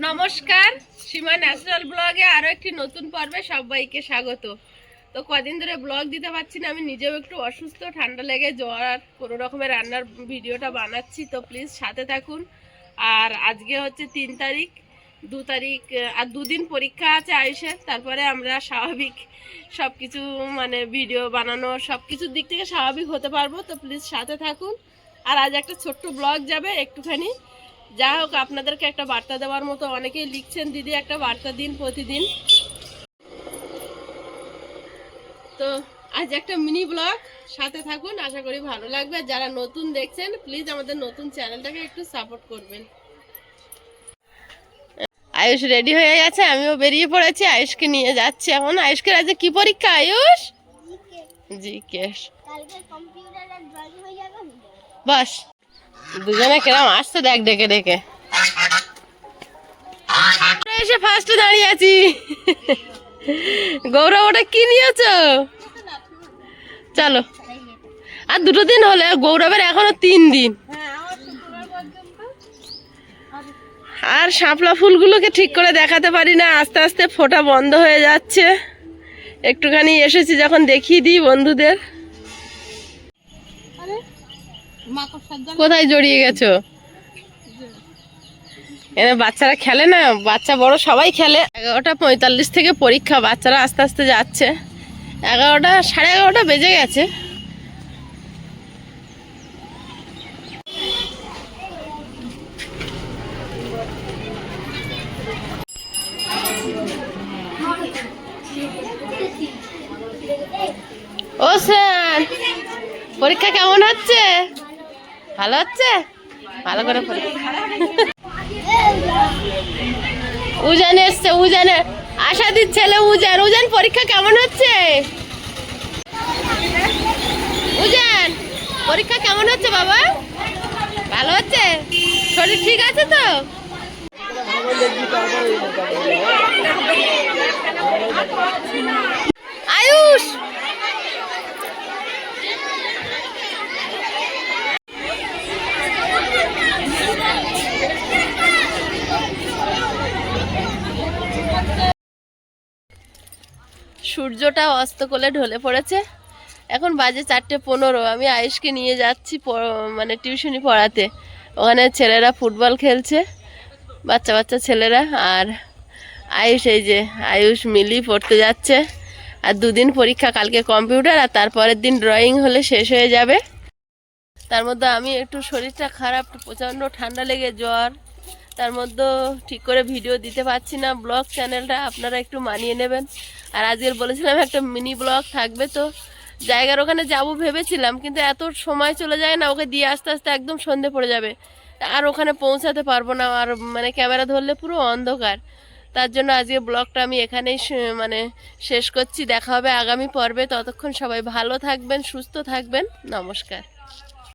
নমস্কার, সীমা ন্যাচারাল ব্লগে আরো একটি নতুন পর্বে সবাইকে স্বাগত। তো কদিন ধরে ব্লগ দিতে পারছি না, আমি নিজেও একটু অসুস্থ, ঠান্ডা লেগে জ্বর আর কোনো রকমের রান্নার ভিডিওটা বানাচ্ছি, তো প্লিজ সাথে থাকুন। আর আজকে হচ্ছে 3 তারিখ, 2 তারিখ আর 2 দিন পরীক্ষা আছে আয়ুষের, তারপরে আমরা স্বাভাবিক সব কিছু মানে ভিডিও বানানো সব কিছুর দিক থেকে স্বাভাবিক হতে পারবো। তো প্লিজ সাথে থাকুন। আর আজ একটা ছোট্ট ব্লগ যাবে একটুখানি, যা হোক আপনাদেরকে একটা বার্তা দেওয়ার মতো। অনেকেই লিখছেন দিদি একটা বার্তা দিন প্রতিদিন, তো আজ একটা মিনি ব্লগ, সাথে থাকুন, আশা করি ভালো লাগবে। যারা নতুন দেখছেন প্লিজ আমাদের নতুন চ্যানেলটাকে একটু সাপোর্ট করবেন। আয়ুষ রেডি হয়ে গেছে, আমিও বেরিয়ে পড়েছি, আয়ুষকে নিয়ে যাচ্ছি এখন। আয়ুষকে আজকে কি পরীক্ষা আয়ুষ? জিকে। বাস দুজনে কেরাম আসছে দেখ, ডেকে ডেকে এসে ফার্স্টে দাঁড়িয়ে আছি। গৌরব ওটা কি নিয়েছ? চলো, আর 2 দিন হলে, গৌরবের এখনো 3 দিন। আর শাপলা ফুলগুলোকে ঠিক করে দেখাতে পারি না, আস্তে আস্তে ফোটা বন্ধ হয়ে যাচ্ছে। একটুখানি এসেছি যখন দেখিয়ে দিই বন্ধুদের। কোথায় জড়িয়ে গেছো? এখানে বাচ্চারা খেলে না, বাচ্চা বড় সবাই খেলে। 11:45 থেকে পরীক্ষা, বাচ্চারা আস্তে আস্তে যাচ্ছে। 11টা, 11:30 বেজে গেছে। ও স্যার, পরীক্ষা কেমন হচ্ছে? ভালো হচ্ছে? ভালো করে পরীক্ষা। উজান এসছে, উজানে আশাদির ছেলে উজান। উজান, পরীক্ষা কেমন হচ্ছে? উজান, পরীক্ষা কেমন হচ্ছে বাবা? ভালো হচ্ছে? শরীর ঠিক আছে তো? আয়ুষ, সূর্যটা অস্ত করে ঢলে পড়েছে, এখন বাজে 4:15। আমি আয়ুষকে নিয়ে যাচ্ছি মানে টিউশনি পড়াতে। ওখানে ছেলেরা ফুটবল খেলছে, বাচ্চা বাচ্চা ছেলেরা। আর আয়ুষ, এই যে আয়ুষ মিলি পড়তে যাচ্ছে। আর 2 দিন পরীক্ষা, কালকে কম্পিউটার আর তারপরের দিন ড্রয়িং হলে শেষ হয়ে যাবে। তার মধ্যে আমি একটু শরীরটা খারাপ, প্রচণ্ড ঠান্ডা লেগে জ্বর, তার মধ্যে ঠিক করে ভিডিও দিতে পারছি না। ব্লগ চ্যানেলটা আপনারা একটু মানিয়ে নেবেন। আর আজকের বলেছিলাম একটা মিনি ব্লগ থাকবে, তো জায়গার ওখানে যাবো ভেবেছিলাম, কিন্তু এত সময় চলে যায় না, ওকে দিয়ে আস্তে আস্তে একদম সন্ধে পড়ে যাবে, আর ওখানে পৌঁছাতে পারবো না। আর মানে ক্যামেরা ধরলে পুরো অন্ধকার। তার জন্য আজকে ব্লগটা আমি এখানেই মানে শেষ করছি। দেখা হবে আগামী পর্বে, ততক্ষণ সবাই ভালো থাকবেন, সুস্থ থাকবেন। নমস্কার।